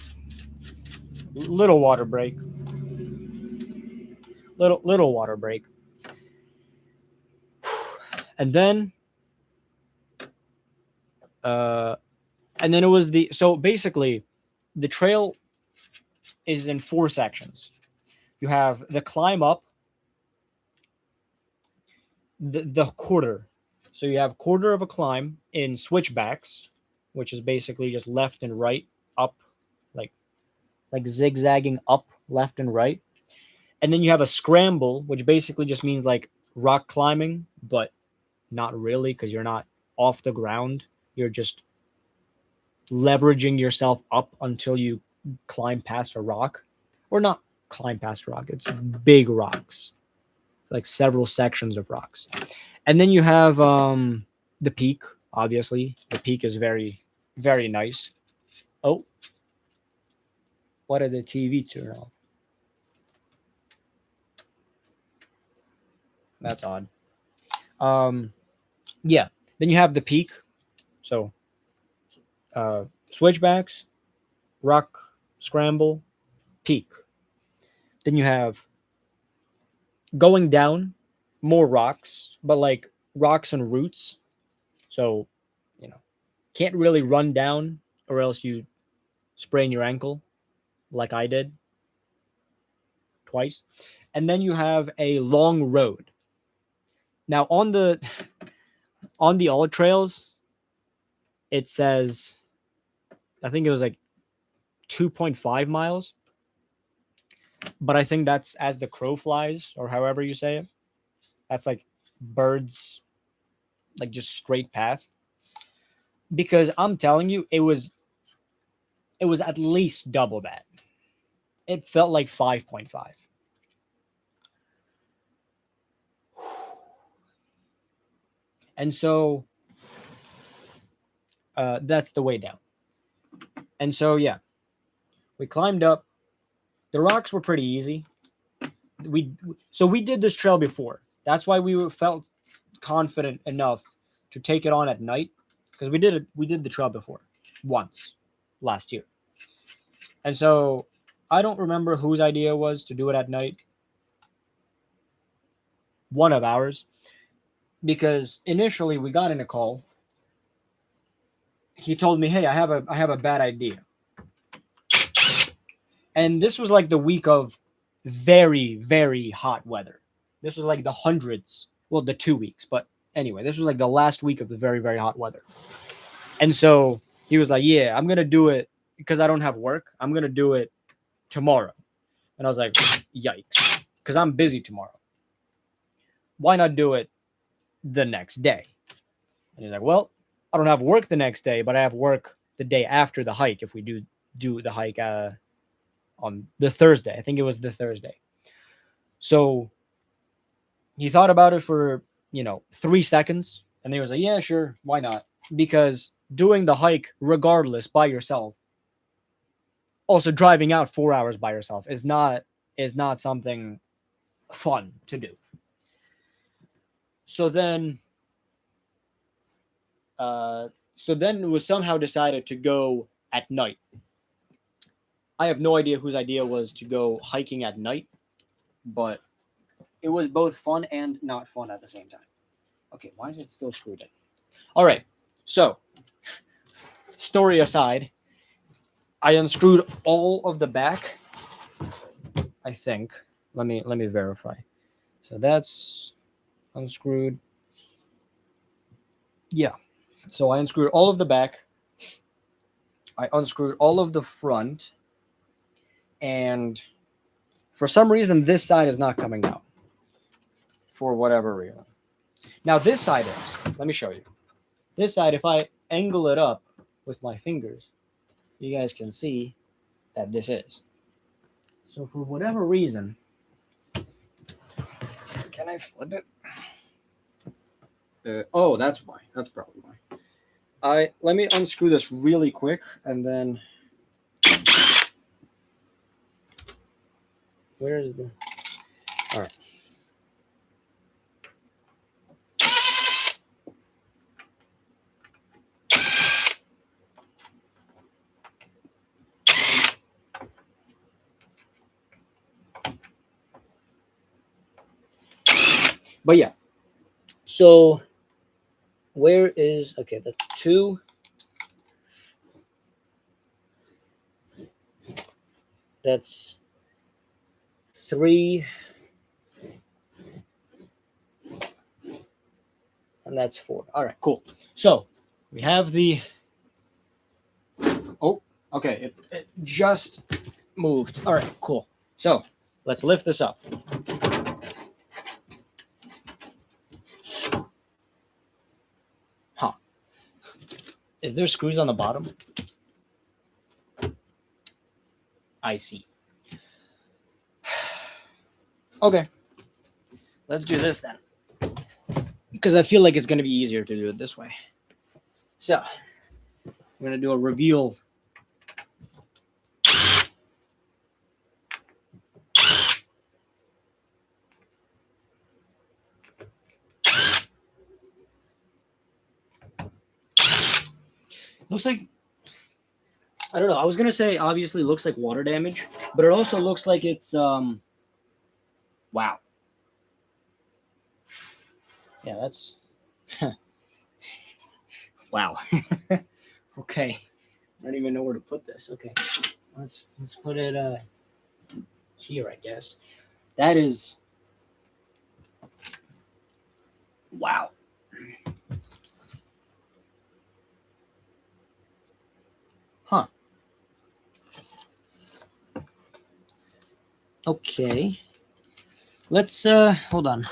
little water break. Little water break. And then it was so basically the trail is in 4 sections. You have the climb up, the quarter. So you have quarter of a climb in switchbacks, which is basically just left and right up, like zigzagging up left and right. And then you have a scramble, which basically just means like rock climbing, but not really, because you're not off the ground. You're just leveraging yourself up until you climb past a rock, or not climb past a rock. It's big rocks, like several sections of rocks. And then you have the peak. Obviously, the peak is very, very nice. Oh, what did the TV turn off? That's odd. Yeah. Then you have the peak. So, switchbacks, rock scramble, peak. Then you have going down, more rocks, but like rocks and roots. So, can't really run down, or else you sprain your ankle, like I did twice. And then you have a long road. Now on the all trails, it says, I think it was like 2.5 miles. But I think that's as the crow flies, or however you say it. That's like birds, like just straight path. Because I'm telling you, it was at least double that. It felt like 5.5. And so that's the way down. And so, yeah, we climbed up. The rocks were pretty easy. We did this trail before. That's why we felt confident enough to take it on at night, because we did the trail before once last year. And so I don't remember whose idea was to do it at night. One of ours, because initially we got in a call. He told me, "Hey, I have a bad idea." And this was like the week of very, very hot weather. This was like the hundreds, well, the 2 weeks, but anyway, this was like the last week of the very, very hot weather. And so he was like, "Yeah, I'm gonna do it because I don't have work. I'm gonna do it tomorrow." And I was like, "Yikes," because I'm busy tomorrow. Why not do it the next day? And he's like, "Well, I don't have work the next day, but I have work the day after the hike if we do the hike on the Thursday." I think it was the Thursday. So he thought about it for 3 seconds, and he was like, "Yeah, sure, why not?" Because doing the hike regardless by yourself, also driving out 4 hours by yourself, is not something fun to do. So then it was somehow decided to go at night. I have no idea whose idea was to go hiking at night, but it was both fun and not fun at the same time. Okay, why is it still screwed in? All right, so story aside, I unscrewed all of the back, I think. Let me verify. So that's unscrewed. Yeah. So I unscrewed all of the back. I unscrewed all of the front. And for some reason, this side is not coming out. For whatever reason. Now this side is. Let me show you. This side, if I angle it up with my fingers, you guys can see that this is. So for whatever reason, can I flip it? Oh, that's why. That's probably why. Let me unscrew this really quick, and then where is the? All right. But yeah. So where is okay? That's 2. That's 3. And that's 4. All right, cool. So we have the. Oh, okay. It just moved. All right, cool. So let's lift this up. Huh. Is there screws on the bottom? I see. Okay. Let's do this then. Because I feel like it's going to be easier to do it this way. So, I'm going to do a reveal. Looks like, I don't know. I was going to say, obviously looks like water damage, but it also looks like it's, wow. Yeah, that's, wow. Okay. I don't even know where to put this. Okay. Let's put it here, I guess. That is, wow. Huh. Okay. Let's hold on.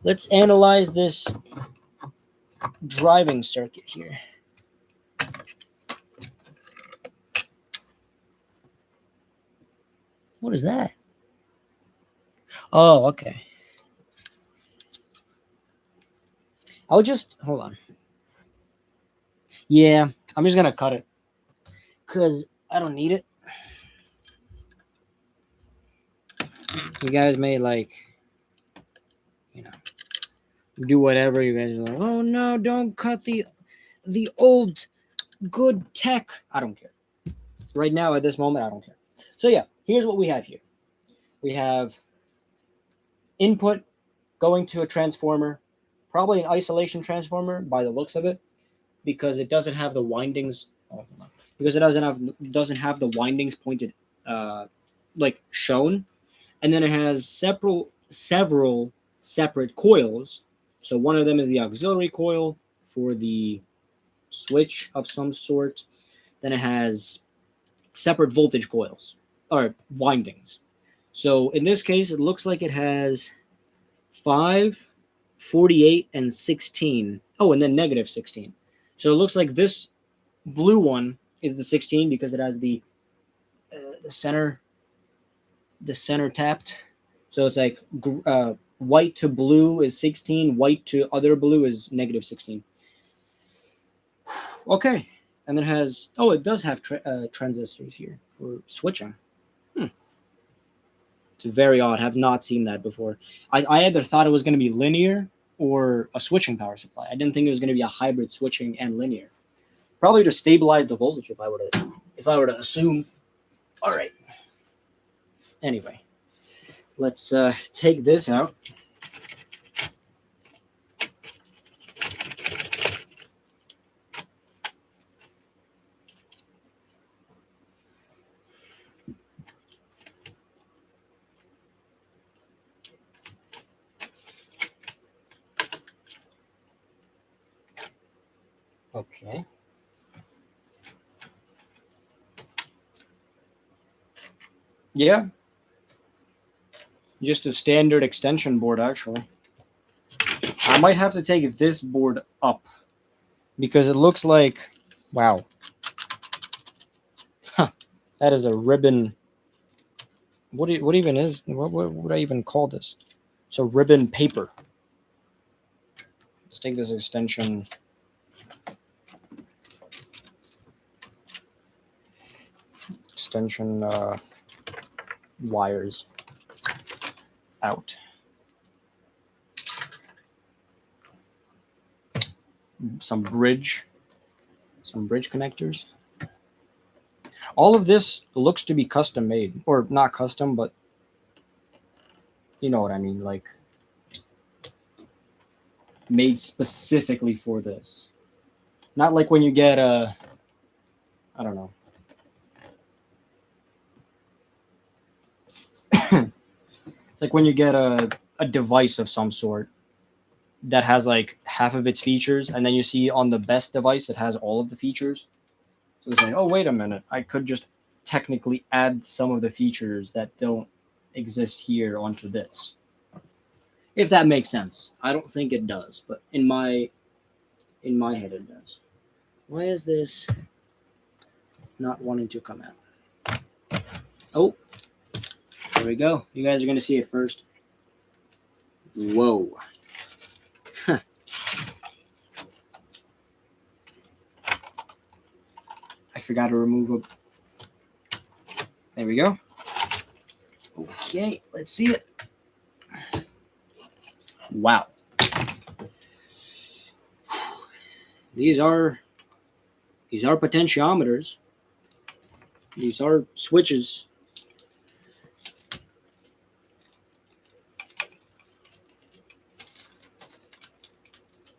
Let's analyze this driving circuit here. What is that? Oh, okay. I'll just hold on. Yeah, I'm just gonna cut it because I don't need it. You guys may like, you know, do whatever. You guys are like, oh no, don't cut the old good tech. I don't care. Right now, at this moment, I don't care. So yeah, here's what we have here. We have input going to a transformer, probably an isolation transformer by the looks of it, because it doesn't have the windings. Oh, hold on. Because it doesn't have the windings pointed, like shown, and then it has several separate coils. So one of them is the auxiliary coil for the switch of some sort. Then it has separate voltage coils or windings. So in this case, it looks like it has 5, 48, and 16. Oh, and then negative 16. So it looks like this blue one is the 16 because it has the center tapped. So it's like white to blue is 16, white to other blue is negative 16. Okay. And then it has, oh, it does have transistors here for switching. It's very odd. Have not seen that before. I either thought it was going to be linear or a switching power supply. I didn't think it was going to be a hybrid switching and linear. Probably to stabilize the voltage if I were to assume. All right. Anyway, let's take this out. Okay. Yeah. Just a standard extension board, actually. I might have to take this board up because it looks like, wow. Huh. That is a ribbon. What even is, what would I even call this? So ribbon paper. Let's take this extension. Wires out. Some bridge connectors. All of this looks to be custom made, or not custom, but you know what I mean, like made specifically for this. Not like when you get a, I don't know. It's like when you get a device of some sort that has like half of its features, and then you see on the best device it has all of the features. So it's like, oh, wait a minute, I could just technically add some of the features that don't exist here onto this. If that makes sense. I don't think it does, but in my head it does. Why is this not wanting to come out? Oh, there we go. You guys are going to see it first. Whoa. I forgot to remove a... There we go. Okay, let's see it. Wow. These are potentiometers. These are switches.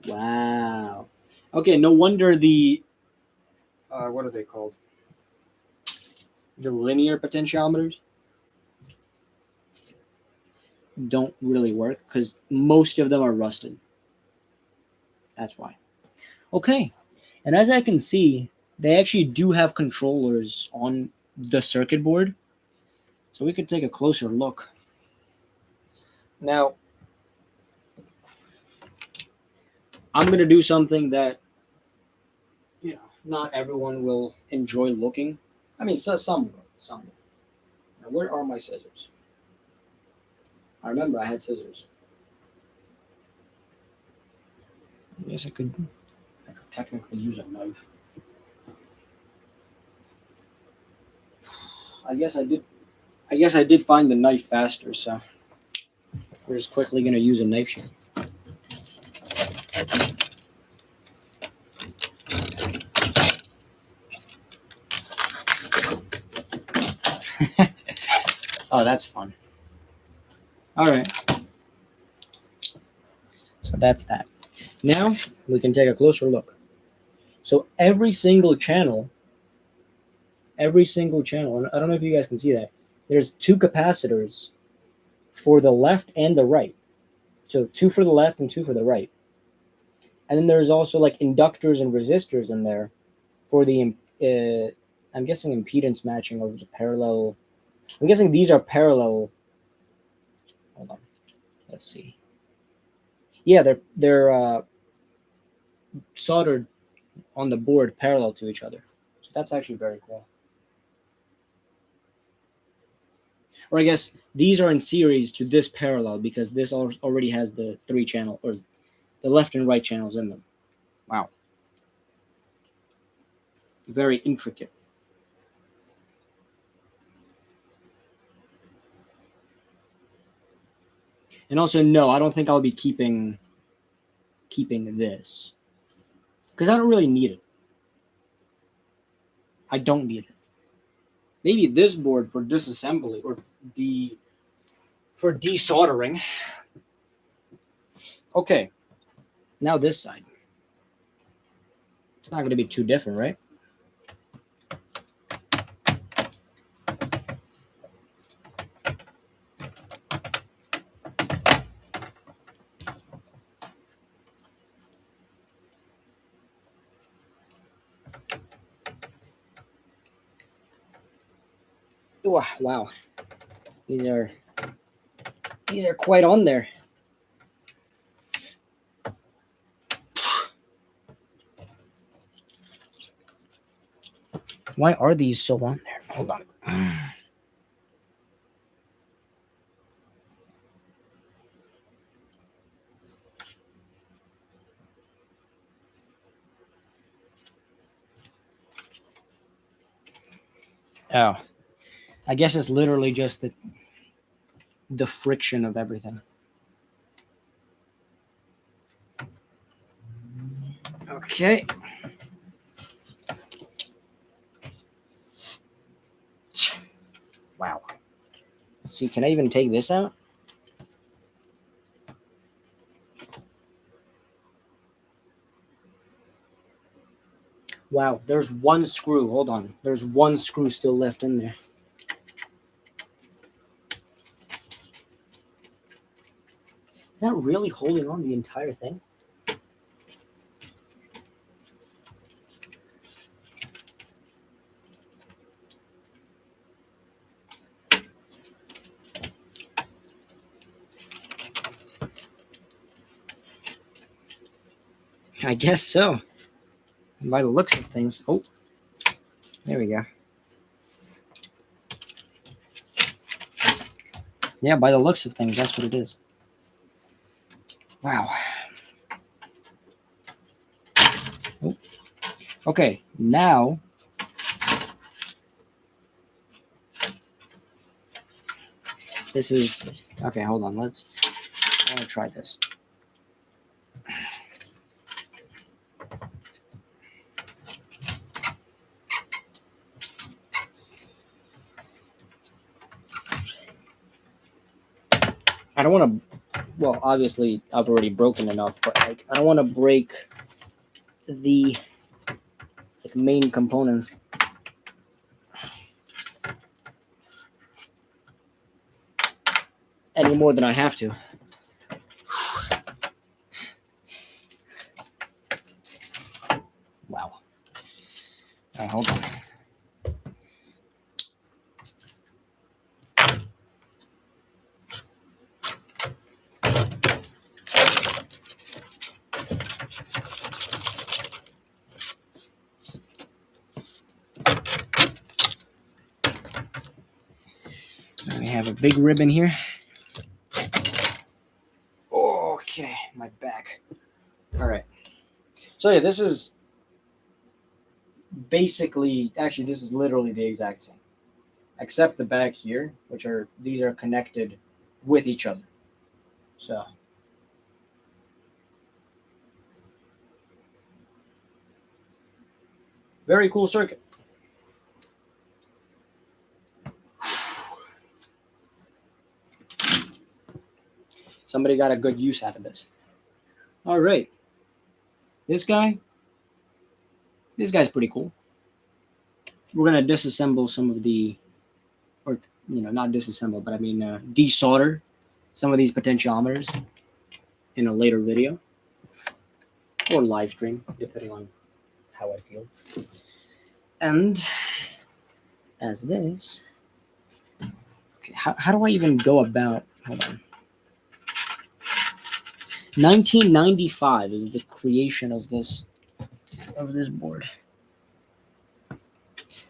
Wow. Okay, no wonder the what are they called? The linear potentiometers don't really work because most of them are rusted. That's why. Okay, and as I can see, they actually do have controllers on the circuit board, so we could take a closer look. Now, I'm going to do something that, you know, not everyone will enjoy looking. I mean, some will. Now, where are my scissors? I remember I had scissors. I guess I could technically use a knife. I guess I did find the knife faster, so we're just quickly going to use a knife here. Oh, that's fun. All right. So that's that. Now we can take a closer look. So every single channel, I don't know if you guys can see that, there's two capacitors for the left and the right. So two for the left and two for the right. And then there's also like inductors and resistors in there for the, I'm guessing impedance matching of the parallel. I'm guessing these are parallel. Hold on. Let's see. Yeah, they're soldered on the board parallel to each other. So that's actually very cool. Or I guess these are in series to this parallel because this already has the 3 channel or the left and right channels in them. Wow. Very intricate. And also, no, I don't think I'll be keeping this because I don't really need it. I don't need it. Maybe this board for disassembly or for desoldering. Okay, now this side. It's not going to be too different, right? Wow. These are quite on there. Why are these so on there? Hold on. Oh, I guess it's literally just the friction of everything. Okay. Wow. Let's see, can I even take this out? Wow, there's one screw. Hold on. There's one screw still left in there. Is that really holding on the entire thing? I guess so. By the looks of things. Oh, there we go. Yeah, by the looks of things, that's what it is. Wow. Oh. Okay, now this is okay. Hold on. I want to try this. I don't want to. Well, obviously, I've already broken enough, but like, I don't want to break the main components. Any more than I have to. Wow. Hold on. We have a big ribbon here. Okay, my back. All right. So yeah, this is basically, actually, this is literally the exact same, except the back here, these are connected with each other. So very cool circuit. Somebody got a good use out of this. All right. This guy's pretty cool. We're going to disassemble some of or not disassemble, but I mean desolder some of these potentiometers in a later video or live stream, depending on how I feel. And as this, okay, how do I even go about? Hold on. 1995 is the creation of this board.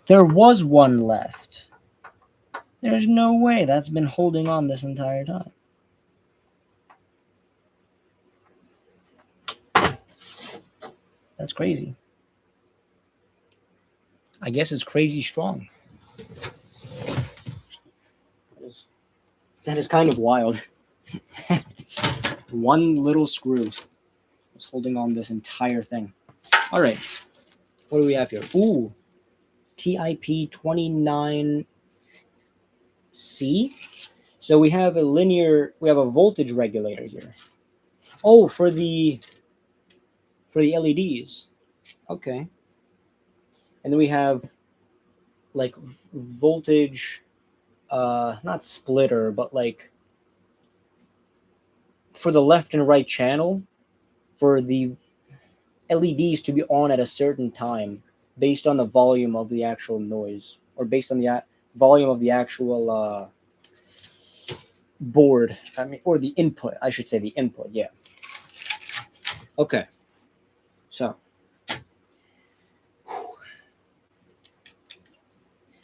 There was one left. There's no way that's been holding on this entire time. That's crazy. I guess it's crazy strong. That is kind of wild. One little screw is holding on this entire thing. All right. What do we have here? Ooh. TIP 29C. So we have a voltage regulator here. Oh, for the LEDs. Okay. And then we have like voltage, not splitter, but like for the left and right channel for the LEDs to be on at a certain time based on the volume of the actual noise, or based on volume of the actual board. I mean, or the input. I should say the input. Yeah. Okay. So,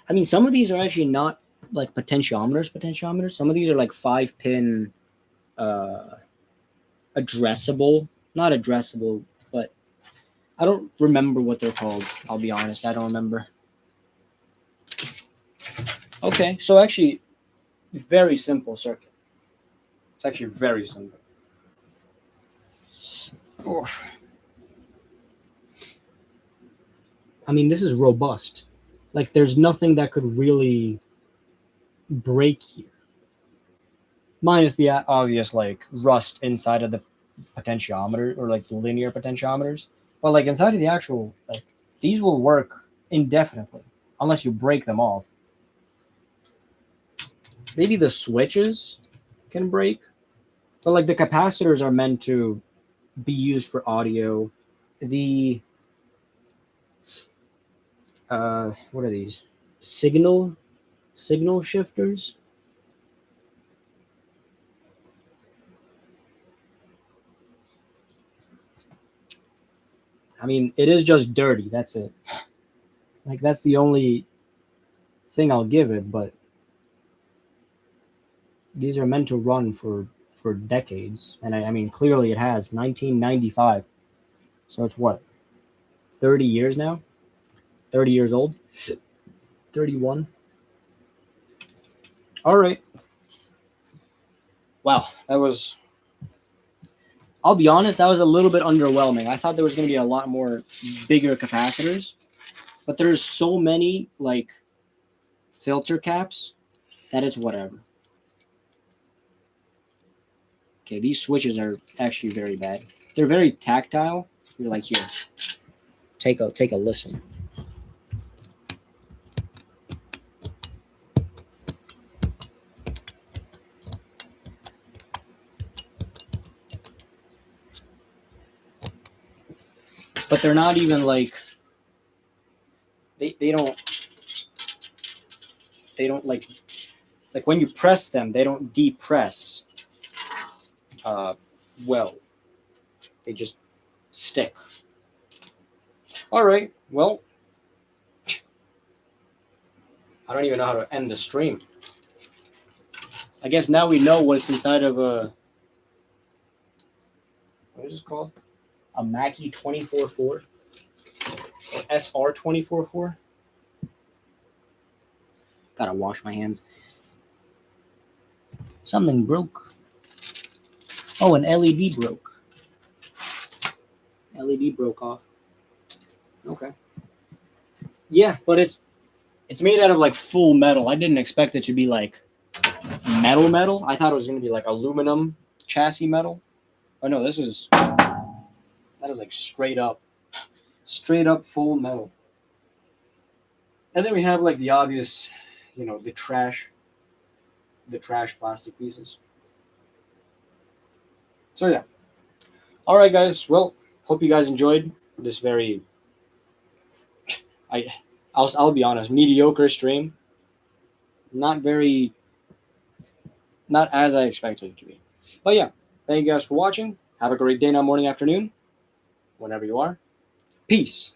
I mean, some of these are actually not like potentiometers. Some of these are like 5-pin addressable, not addressable, but I don't remember what they're called. I'll be honest, I don't remember. Okay, so actually, very simple circuit. It's actually very simple. Oof. I mean, this is robust. Like, there's nothing that could really break here. Minus the obvious, like, rust inside of the potentiometer, or, like, the linear potentiometers. But, like, inside of the actual, like, these will work indefinitely, unless you break them off. Maybe the switches can break. But, like, the capacitors are meant to be used for audio. The what are these? Signal shifters. I mean, it is just dirty. That's it. Like, that's the only thing I'll give it. But these are meant to run for decades, and I mean, clearly it has. 1995. So it's what? 30 years now. 30 years old. 31. All right. Wow, that was. I'll be honest, that was a little bit underwhelming. I thought there was going to be a lot more bigger capacitors, but there's so many like filter caps that it's whatever. Okay, these switches are actually very bad. They're very tactile. You're like, here, take a listen. But they're not even like they don't like when you press them, they don't depress well. They just stick. All right, well, I don't even know how to end the stream. I guess now we know what's inside of a, what is this called? A MACKIE 24-4 or SR24-4. Gotta wash my hands. Something broke. Oh, an LED broke. LED broke off. Okay. Yeah, but it's made out of like full metal. I didn't expect it to be like metal. I thought it was gonna be like aluminum chassis metal. Oh no, that is like straight up full metal. And then we have like the obvious, the trash plastic pieces. So yeah. All right, guys. Well, hope you guys enjoyed this very, I'll be honest, mediocre stream. Not as I expected it to be. But yeah, thank you guys for watching. Have a great day, night, morning, afternoon, whenever you are. Peace.